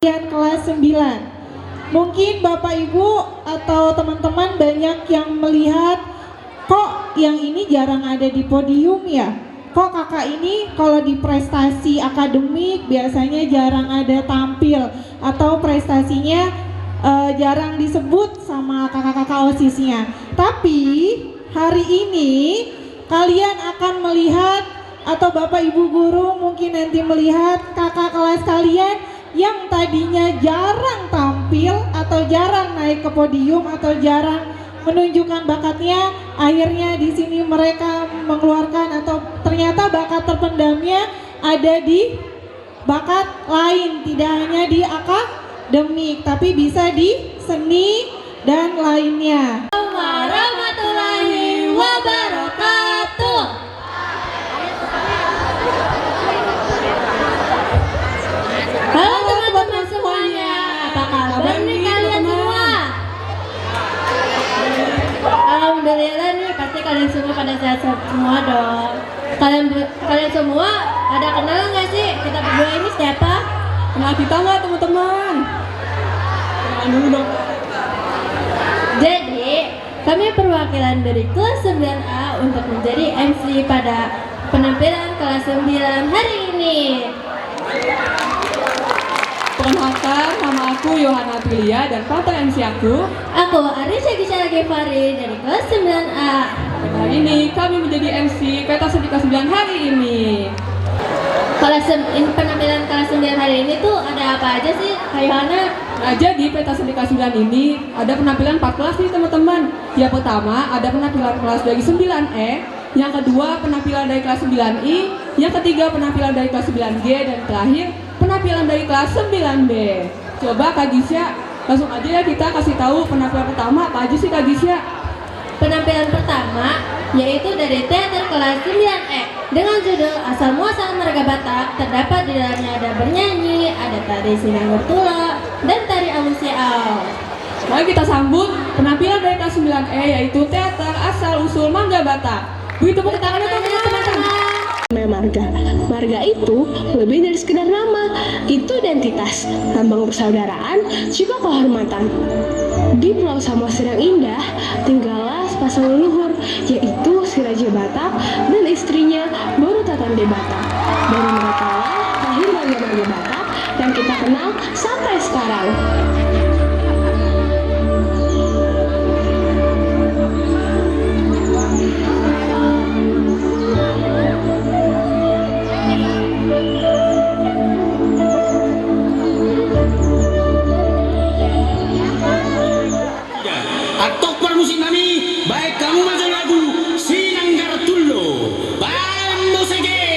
Kelas 9. Mungkin Bapak Ibu atau teman-teman banyak yang melihat, kok yang ini jarang ada di podium ya? Kok kakak ini kalau di prestasi akademik biasanya jarang ada tampil atau prestasinya jarang disebut sama kakak-kakak OSIS-nya. Tapi hari ini kalian akan melihat atau Bapak Ibu guru mungkin nanti melihat kakak kelas kalian yang tadinya jarang tampil atau jarang naik ke podium atau jarang menunjukkan bakatnya, akhirnya di sini mereka mengeluarkan atau ternyata bakat terpendamnya ada di bakat lain, tidak hanya di akademik tapi bisa di seni dan lainnya. Warahmatullahi wabarakatuh. Halo teman-teman semuanya, apa kabar nih kalian semua? Alhamdulillah nih, pasti kalian semua pada sehat-sehat semua dong. Kalian semua ada kenal nggak sih kita berdua ini siapa? Kenal kita nggak teman-teman? Kenalan dulu dong. Jadi kami perwakilan dari kelas 9A untuk menjadi MC pada penampilan kelas 9 hari ini. Perkenalkan, nama aku Yohana Prilia dan partner MC aku. Aku Arisha Gisela Gevari dari kelas 9A. Hari ini kami menjadi MC Peta Sedika 9 hari ini. Penampilan kelas 9 hari ini tuh ada apa aja sih, Kak Yohana? Nah, jadi Peta Sedika 9 ini ada penampilan 4 kelas nih teman-teman. Yang pertama ada penampilan kelas dari 9E, yang kedua penampilan dari kelas 9I, yang ketiga penampilan dari kelas 9G, dan terakhir penampilan dari kelas 9B. Coba Kak Gisya, langsung aja ya kita kasih tahu penampilan pertama apa aja sih Kak Gisya? Penampilan pertama yaitu dari teater kelas 9E dengan judul Asal Muasal Marga Batak. Terdapat di dalamnya ada bernyanyi, ada tari Sinangor Tula, dan tari Amusial. Mari kita sambut penampilan dari kelas 9E yaitu teater Asal Usul Mangga Batak. Beri tepuk tangannya teman-teman. Marga. Marga itu lebih dari sekedar nama, itu identitas, lambang persaudaraan, juga kehormatan. Di Pulau Samosir yang indah, tinggallah sepasang leluhur, yaitu si Raja Batak dan istrinya Boru Tatande Batak. Dari mereka lah lahir marga-marga Batak yang kita kenal sampai sekarang. Atok permusik kami, baik kamu macam lagu Sinanggar Tullo, Bambosege.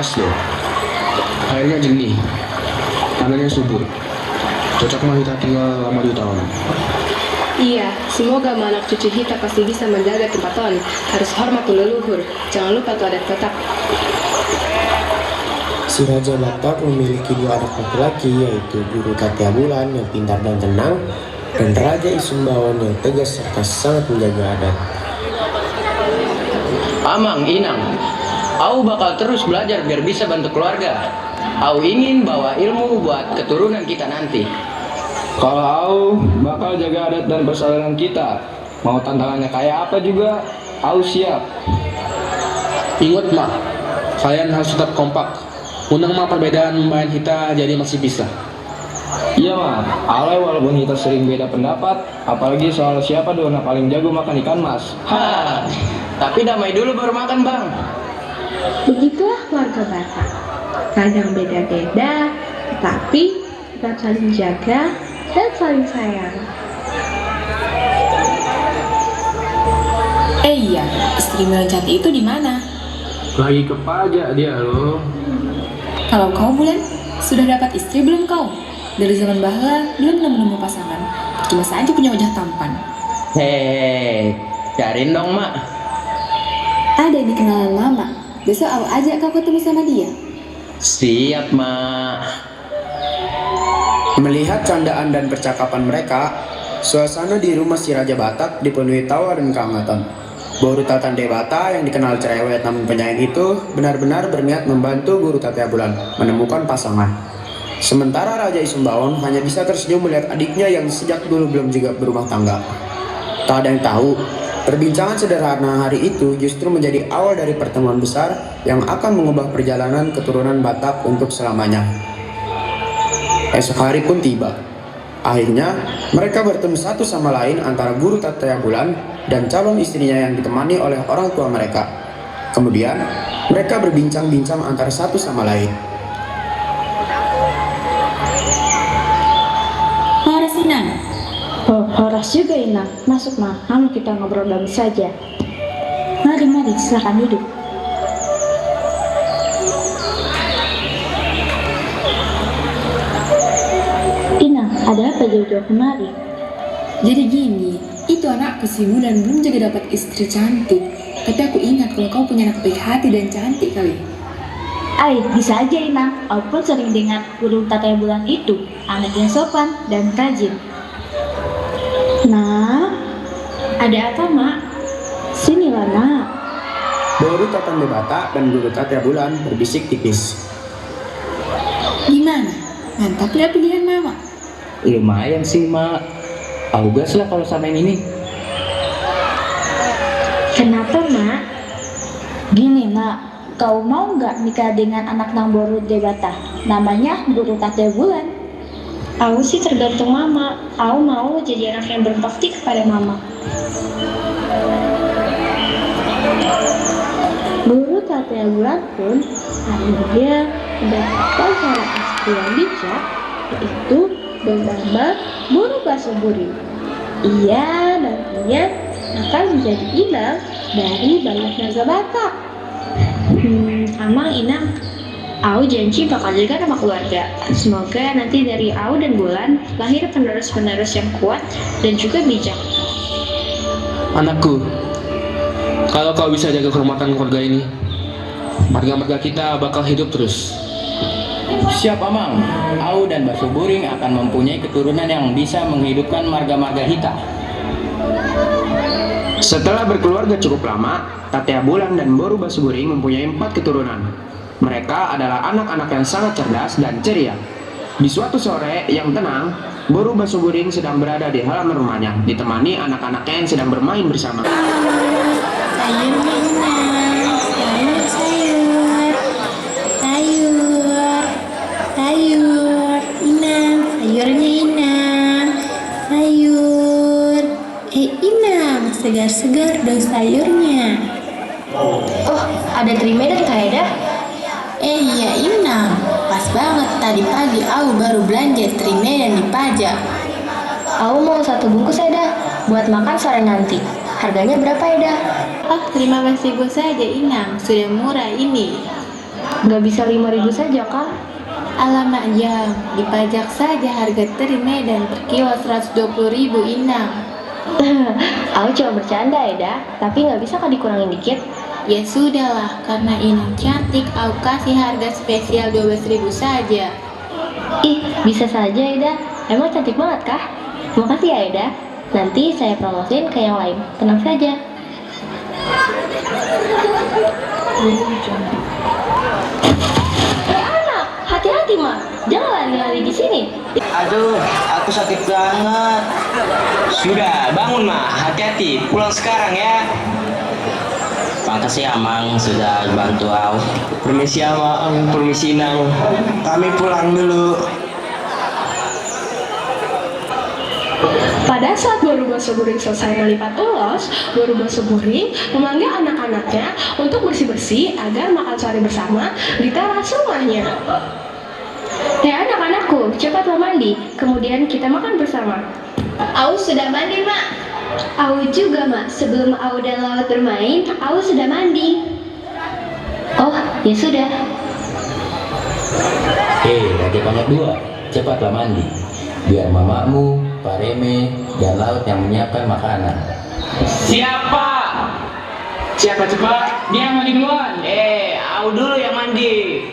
keras loh. Airnya jernih, tanahnya subur. Cocok mah kita tinggal lama di tahun. Iya, semoga anak cucu kita pasti bisa menjaga tempat on. Harus hormat leluhur. Jangan lupa tuh adat Batak. Si Raja Batak memiliki 2 anak laki-laki, yaitu Guru Tatia Bulan yang pintar dan tenang, dan Raja Isumbawon yang tegas serta sangat menjaga adat. Amang, Inang, Au bakal terus belajar biar bisa bantu keluarga. Au ingin bawa ilmu buat keturunan kita nanti. Kalau Au bakal jaga adat dan persaudaraan kita. Mau tantangannya kayak apa juga, Au siap. Ingat mak, kalian harus tetap kompak. Undang mah perbedaan main kita jadi masih bisa. Iya mah, Ale walaupun kita sering beda pendapat, apalagi soal siapa dona paling jago makan ikan mas. Ha, tapi damai dulu baru makan bang. Begitulah keluarga Batak. Kadang beda-beda, tetapi tetap saling jaga dan saling sayang. Iya, istri Milan cantik itu di mana? Lagi ke pajak dia loh. Kalau kau Bulan, sudah dapat istri belum kau? Dari zaman bahla belum nemu pasangan, cuma saja punya wajah tampan. Hehehe, cariin dong mak. Ada di kenalan mama. Besok aku ajak kau ketemu sama dia. Siap mak. Melihat candaan dan percakapan mereka, suasana di rumah si Raja Batak dipenuhi tawa dan kehangatan. Boru Tatan Dewata yang dikenal cerewet namun penyayang itu benar-benar berniat membantu Guru Tatia Bulan menemukan pasangan. Sementara Raja Isumbawon hanya bisa tersenyum melihat adiknya yang sejak dulu belum juga berumah tangga. Tak ada yang tahu, perbincangan sederhana hari itu justru menjadi awal dari pertemuan besar yang akan mengubah perjalanan keturunan Batak untuk selamanya. Esok hari pun tiba. Akhirnya, mereka bertemu satu sama lain antara Guru Tatia Bulan dan calon istrinya yang ditemani oleh orang tua mereka. Kemudian, mereka berbincang-bincang antara satu sama lain. Horas Inang. Oh, Horas juga Inang. Masuk mah, kamu kita ngobrol bagus saja. Mari, silakan duduk. Inang, ada apa jauh-jauh kemari? Jadi gini, itu anakku Simu dan belum juga dapat istri cantik. Tapi aku ingat kalau kau punya anak baik hati dan cantik kali. Bisa aja Inang. Aku pun sering dengar Guru Tatia Bulan itu, anak yang sopan dan rajin. Nah, Ada apa mak? sinilah nak. Boru Tatan Dewata dan Guru Tatia Bulan berbisik tipis. Gimana? Mantap ya pilihan mama. Lumayan sih mak. Augas lah kalau samain ini. Kenapa mak? Gini nak, kau mau nggak nikah dengan anak Nang Boru Dewata? Namanya Guru Tatia Bulan. Aku sih tergantung mama. Aku mau jadi anak yang berbakti kepada mama. Guru Tatia Bulan pun akhirnya mendapatkan cara istri yang bijak, yaitu bernama Boru Basuburi. Ia nantinya akan menjadi inang dari banyak naga Batak. Amang Inang, Au janji bakal jaga nama keluarga. Semoga nanti dari Au dan Bulan lahir penerus-penerus yang kuat dan juga bijak. Anakku, kalau kau bisa jaga kehormatan keluarga ini, marga-marga kita bakal hidup terus. Siap Amang. Au dan Basuburing akan mempunyai keturunan yang bisa menghidupkan marga-marga Hita. Setelah berkeluarga cukup lama, Tatia Bulan dan Boru Basuburing mempunyai 4 keturunan. Mereka adalah anak-anak yang sangat cerdas dan ceria. Di suatu sore yang tenang, Boru Basuburing sedang berada di halaman rumahnya, ditemani anak-anaknya yang sedang bermain bersama. Sayur, Inang, sayurnya Inang, sayur. Inang, segar-segar dong sayurnya. Oh, ada dari Medan Kak Eda? Iya Inang, pas banget tadi pagi aku baru belanja teri Medan di pajak. Aku mau 1 bungkus Eda, buat makan sore nanti. Harganya berapa Eda? Oh, terima kasih saja Inang, sudah murah ini. Nggak bisa 5.000 saja kah? Alamak jam, dipajak saja harga teri Medan per kilo 120.000 Inang. Aku cuma bercanda Eda, tapi nggak bisa kah dikurangin dikit? Ya sudahlah, karena Inang cantik, aku kasih harga spesial 12.000 saja. Ih, bisa saja Eda. Emang cantik banget kah? Makasih ya Eda. Nanti saya promosiin ke yang lain. Tenang saja. Anak, hati-hati mah. Jangan lari-lari di sini. Aduh, aku sakit banget. Sudah, bangun mah. Hati-hati, pulang sekarang ya. Makasih Amang sudah bantu aku. Permisi Amang, permisi Nang. Kami pulang dulu. Pada saat Guru Basa Buring selesai melipat ulos, Guru Basa Buring memanggil anak-anaknya untuk bersih-bersih agar makan sore bersama di teras rumahnya. Hei anak-anakku, cepatlah mandi, kemudian kita makan bersama. Aku sudah mandi, Mak. Aku juga, Mak. Sebelum aku dan Laut bermain, aku sudah mandi. Oh, ya sudah. Raja Banyak Dua, cepatlah mandi. Biar mamamu, Pak Reme, dan Laut yang menyiapkan makanan. Siapa? Siapa cepat? Dia yang mandi duluan. Aku dulu yang mandi.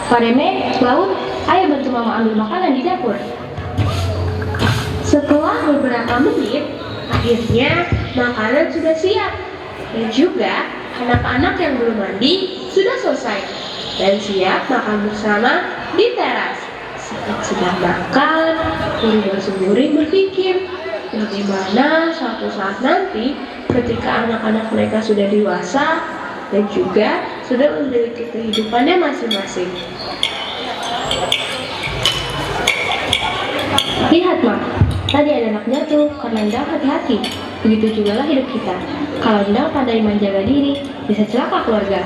Pak Reme, Laut, ayo bantu mama ambil makanan di dapur. Setelah beberapa menit, akhirnya makanan sudah siap. Dan juga anak-anak yang belum mandi sudah selesai dan siap makan bersama di teras. Saat sedang makan, Guru Basa Buring berpikir bagaimana suatu saat nanti ketika anak-anak mereka sudah dewasa dan juga sudah memiliki kehidupannya masing-masing. Lihat, Mak. Tadi ada anak jatuh karena Endang hati-hati. Begitu juga lah hidup kita. Kalau Endang pandai menjaga diri, bisa celaka keluarga.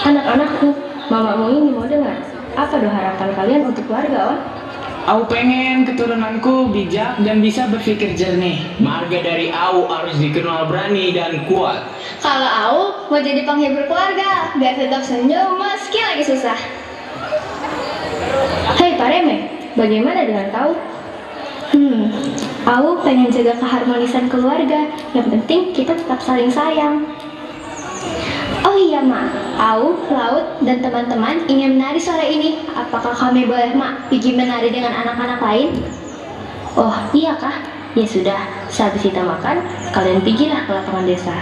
Anak-anakku, mamamu ini mau dengar. Apa doa harapan kalian untuk keluarga, On? Aku pengen keturunanku bijak dan bisa berpikir jernih. Marga dari Au harus dikenal berani dan kuat. Kalau aku mau jadi penghibur keluarga, biar tetap senyum meski lagi susah. Hei Pak Reme, bagaimana dengan kau? Aku pengen jaga keharmonisan keluarga. Yang penting kita tetap saling sayang. Oh iya, Mak. Aku, Laut, dan teman-teman ingin menari sore ini. Apakah kami boleh, Mak, pergi menari dengan anak-anak lain? Oh iya kah? Ya sudah, sehabis kita makan, kalian pergilah ke lapangan desa.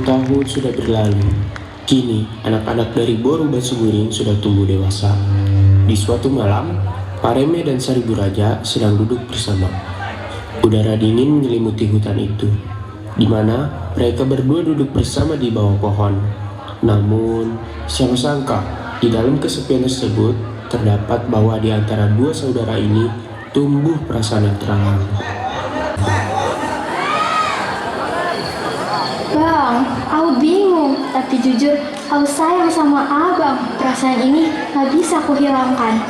Tahun sudah berlalu. Kini, anak-anak dari Boru Basuburing sudah tumbuh dewasa. Di suatu malam, Pareme dan Seribu Raja sedang duduk bersama. Udara dingin menyelimuti hutan itu, di mana mereka berdua duduk bersama di bawah pohon. Namun, siapa sangka, di dalam kesepian tersebut, terdapat bahwa di antara dua saudara ini tumbuh perasaan yang terlarang. Bang, aku bingung, tapi jujur, aku sayang sama abang. Perasaan ini gak bisa aku hilangkan.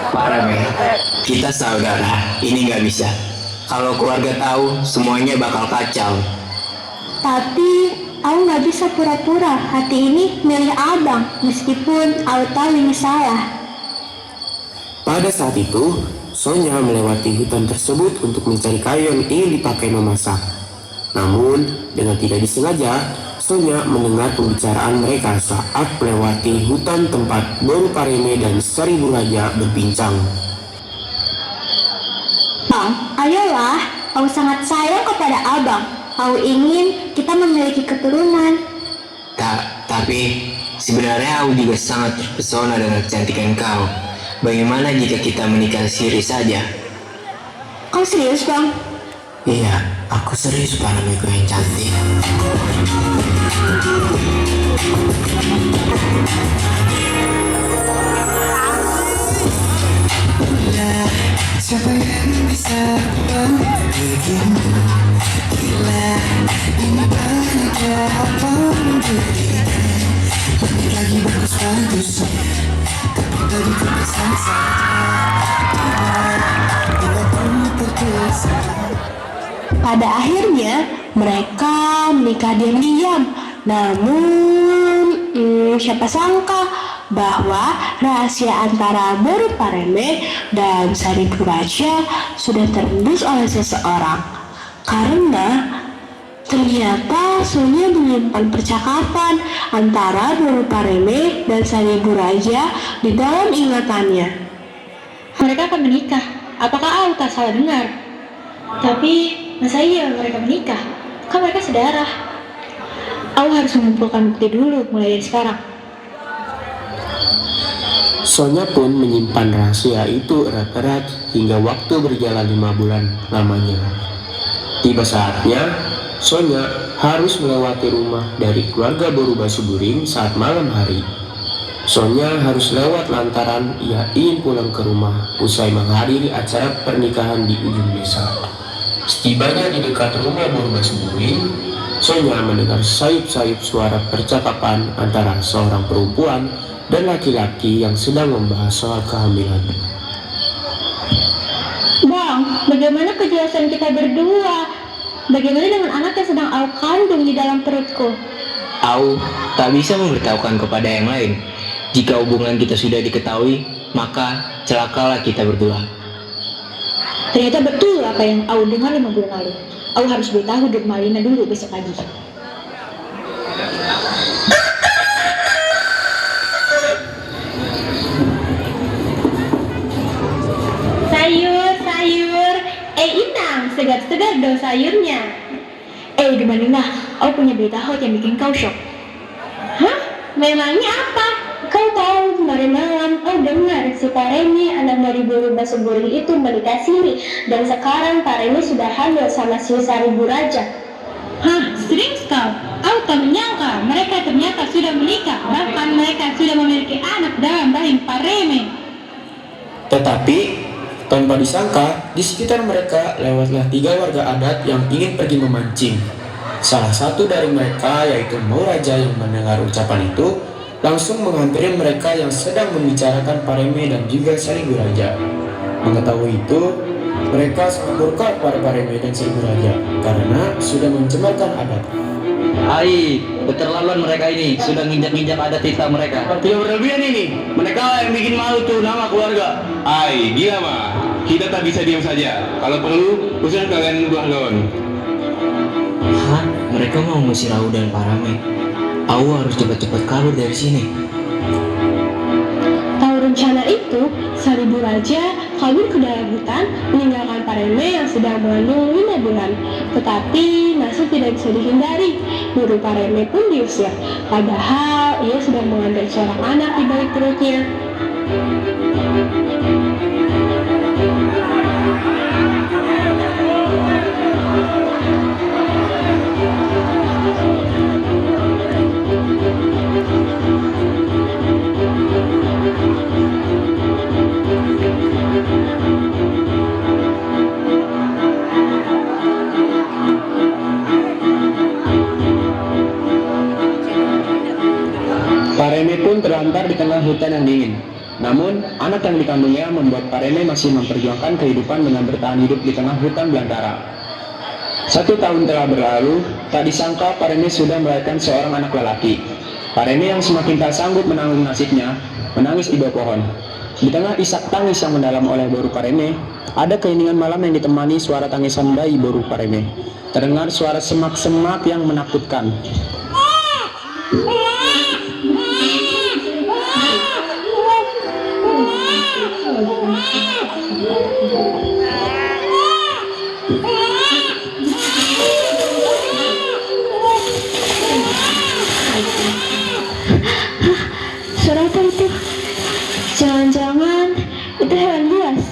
Pareme, kita saudara, ini gak bisa. Kalau keluarga tahu, semuanya bakal kacau. Tapi, aku gak bisa pura-pura hati ini milih abang, meskipun aku tahu ini salah. Pada saat itu, Sonya melewati hutan tersebut untuk mencari kayu yang ingin dipakai memasak. Namun, dengan tidak disengaja, Sonya mendengar pembicaraan mereka saat melewati hutan tempat Boru Pareme dan Seribu Raja berbincang. Bang, ayolah, aku sangat sayang kepada abang. Aku ingin kita memiliki keturunan. Tapi, sebenarnya aku juga sangat terpesona dengan kecantikan kau. Bagaimana jika kita menikah siri saja? Kau serius, Bang? Iya, aku serius Pareme yang cantik. Siapa yang bisa begini? Gila, ini bahagia apa menjadi? Lagi bagus-bagus, tapi tadi kepesan saja. Bila perlu terbiasa. Pada akhirnya mereka menikah diam-diam. Namun siapa sangka bahwa rahasia antara Boru Pareme dan Seribu Raja sudah terendus oleh seseorang. Karena ternyata Sonya menyimpan percakapan antara Boru Pareme dan Seribu Raja di dalam ingatannya. Mereka akan menikah. Apakah aku tak salah dengar? Tapi masa iya mereka menikah? Kan mereka sedarah. Aku harus mengumpulkan bukti dulu mulai dari sekarang. Sonya pun menyimpan rahasia itu erat-erat hingga waktu berjalan 5 bulan lamanya. Tiba saatnya, Sonya harus melewati rumah dari keluarga Boru Basuburing saat malam hari. Sonya harus lewat lantaran ia ingin pulang ke rumah usai menghadiri acara pernikahan di ujung desa. Setibanya di dekat rumah Boru Basuburing, Sonya mendengar sayup-sayup suara percakapan antara seorang perempuan dan laki-laki yang sedang membahas soal kehamilan. Bang, bagaimana kejelasan kita berdua? Bagaimana dengan anak yang sedang aku kandung di dalam perutku? Aku tak bisa memberitahukan kepada yang lain. Jika hubungan kita sudah diketahui, maka celakalah kita berdua. Ternyata betul apa yang aku dengar 5 bulan lalu. Aku harus beritahu Dek Malina dulu besok pagi. Sayur. Inang, segar-segar dong sayurnya. Dek Malina, aku punya berita hot yang bikin kau shock. Hah? Memangnya apa? Kau tahu kemarin malam aku dengar si Pareme anak dari Boru Basuburing itu menikah siri dan sekarang Pareme sudah hamil sama si Seribu Raja. Hah? Serius kau? Aku tak menyangka mereka ternyata sudah menikah. Bahkan mereka sudah memiliki anak dalam rahim Pareme. Tetapi tanpa disangka, di sekitar mereka lewatlah 3 warga adat yang ingin pergi memancing. Salah satu dari mereka yaitu Mau Raja yang mendengar ucapan itu langsung menghampiri mereka yang sedang membicarakan Pareme dan juga Seribu Raja. Mengetahui itu, mereka sangat murka pada Pareme dan Seribu Raja karena sudah mencemarkan adat. Ai, keterlaluan mereka ini, sudah nginjak-nginjak adat kita mereka. Tidak berlebihan ini. Mereka yang bikin malu tuh nama keluarga. Ai, gila mah. Kita tak bisa diam saja. Kalau perlu, usah kalian ubah gaun. Hah? Mereka mau ngusir Au dan Parame. Au harus cepat-cepat kabur dari sini. Tahu rencana itu, Seribu Raja kabur ke dalam hutan meninggalkan Pareme yang sedang mengandung 5 bulan. Tetapi nasib tidak bisa dihindari. Guru Pareme pun diusir. Padahal ia sedang mengandung seorang anak di balik perutnya. Pareme pun terlantar di tengah hutan yang dingin. Namun, anak yang dikandungnya membuat Pareme masih memperjuangkan kehidupan dengan bertahan hidup di tengah hutan belantara. 1 tahun telah berlalu, tak disangka Pareme sudah melahirkan seorang anak lelaki. Pareme yang semakin tak sanggup menanggung nasibnya, menangis di bawah pohon. Di tengah isak tangis yang mendalam oleh Boru Pareme, ada keiningan malam yang ditemani suara tangisan bayi Boru Pareme. Terdengar suara semak-semak yang menakutkan. Suara apa itu? Jangan-jangan itu hewan buas.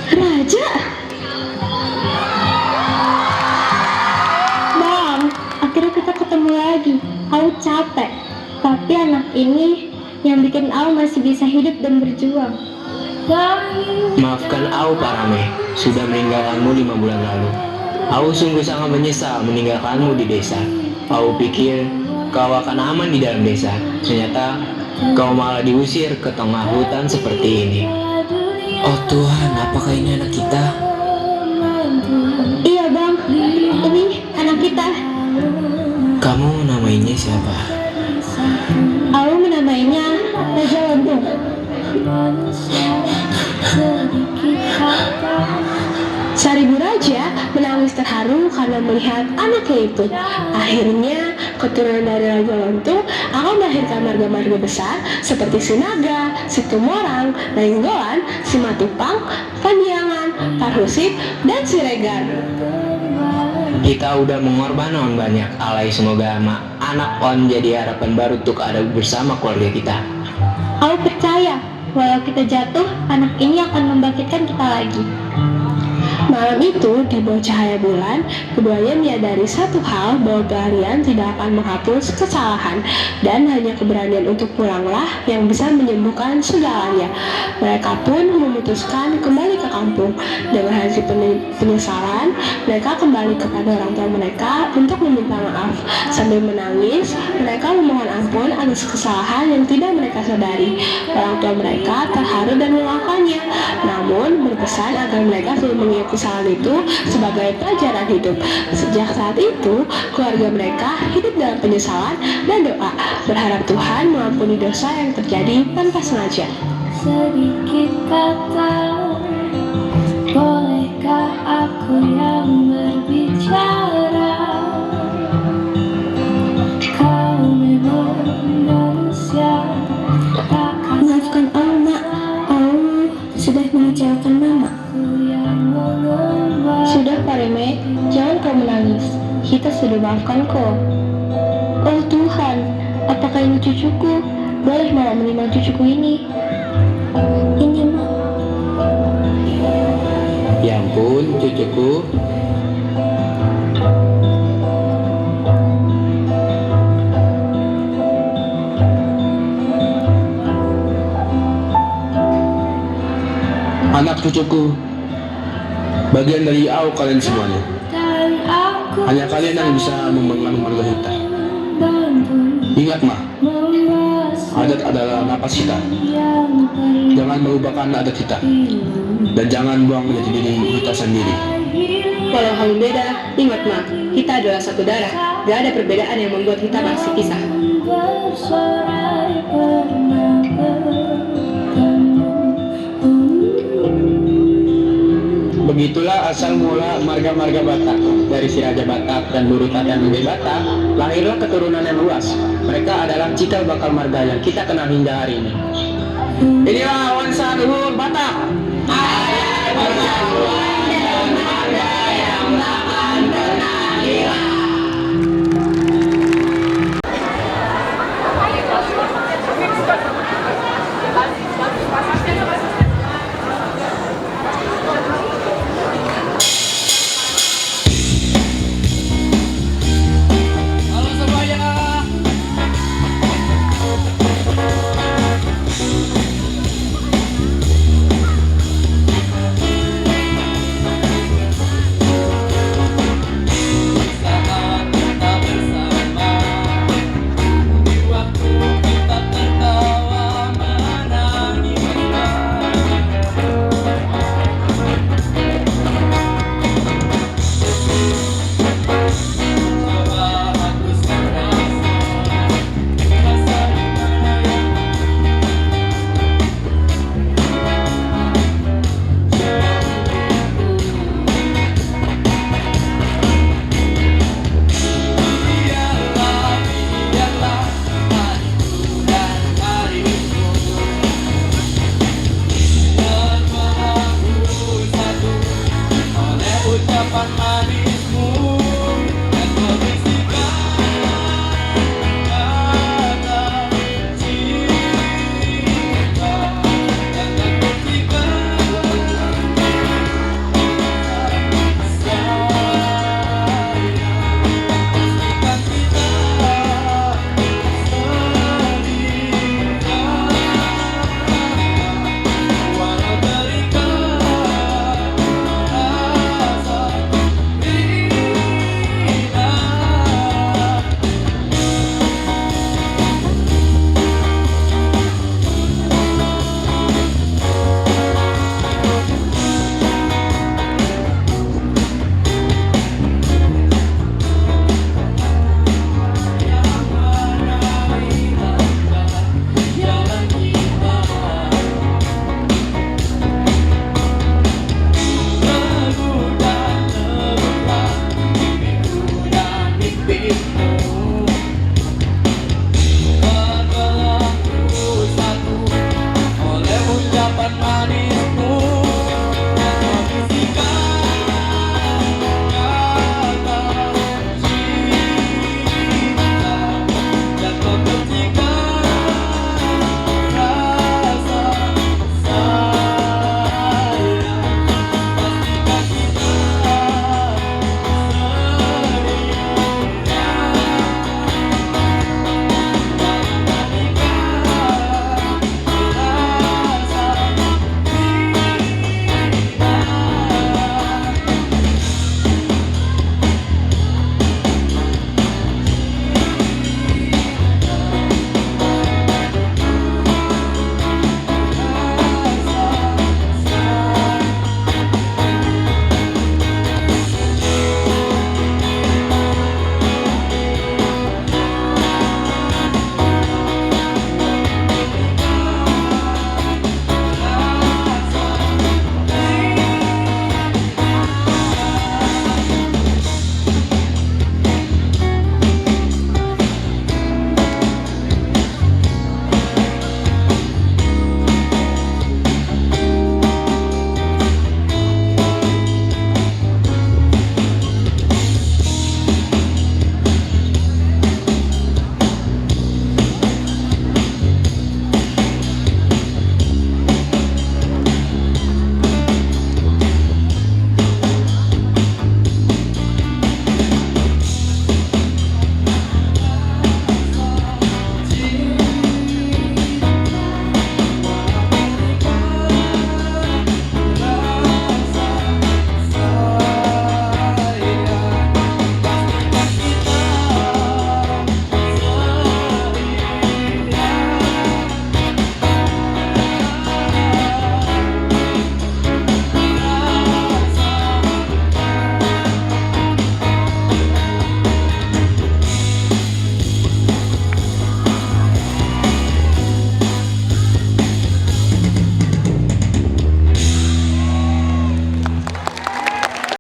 Raja! Bang, akhirnya kita ketemu lagi. Au capek, tapi anak ini yang bikin Au masih bisa hidup dan berjuang. Maafkan Au, Parame, sudah meninggalkanmu 5 bulan lalu. Au sungguh sangat menyesal meninggalkanmu di desa. Au pikir kau akan aman di dalam desa. Ternyata kau malah diusir ke tengah hutan seperti ini. Oh Tuhan, apakah ini anak kita? Iya bang, ini anak kita. Kamu namainya siapa? Au menamainya Raja Lontung. Seribu Raja menangis terharu karena melihat anaknya itu. Akhirnya, keturunan dari Raja Lontung akan melahirkan marga-marga besar seperti Sinaga, Situmorang, Nainggolan, Simatupang, Pandiangan, Parhusit, dan Siregar. Kita udah mengorbankan banyak, alay semoga anak On jadi harapan baru untuk ada bersama keluarga kita. Au percaya, walau kita jatuh, anak ini akan membangkitkan kita lagi. Malam itu, di bawah cahaya bulan, keduanya menyadari satu hal bahwa pelarian tidak akan menghapus kesalahan dan hanya keberanian untuk pulanglah yang bisa menyembuhkan segalanya. Mereka pun memutuskan kembali ke kampung. Dengan hasil penyesalan, mereka kembali kepada orang tua mereka untuk meminta maaf. Sambil menangis, mereka memohon ampun atas kesalahan yang tidak mereka sadari. Orang tua mereka terharu dan memaafkannya, namun berpesan agar mereka selalu mengingat kesalahan itu sebagai pelajaran hidup. Sejak saat itu, keluarga mereka hidup dalam penyesalan dan doa, berharap Tuhan mengampuni dosa yang terjadi tanpa sengaja. Sedikit kata, bolehkah aku yang berbicara? Kau memang manusia, takkan. Maafkan Au, Nak. Au sudah mengecewakan Mama. Sudah Pareme, jangan kau menangis. Kita sudah maafkan kau. Oh Tuhan, apakah ini cucuku? Boleh Mama menerima cucuku ini? Ini Mak. Ya ampun, cucuku. Anak cucuku, bagian dari Au kalian semuanya. Hanya kalian yang bisa membangun keluarga kita. Ingat mah, adat adalah napas kita. Jangan melupakan adat kita, dan jangan buang jati diri kita sendiri. Walau kamu beda, ingat Ma, kita adalah satu darah. Gak ada perbedaan yang membuat kita masih pisah. Begitulah asal mula marga-marga Batak. Dari si Raja Batak dan Buru Tatan Gede Batak, lahirlah keturunan yang luas. Mereka adalah cikal bakal marga yang kita kenal hingga hari ini. Inilah Wansa Luhur Batak. Ada persatuan dan marga yang takkan pernah hilang.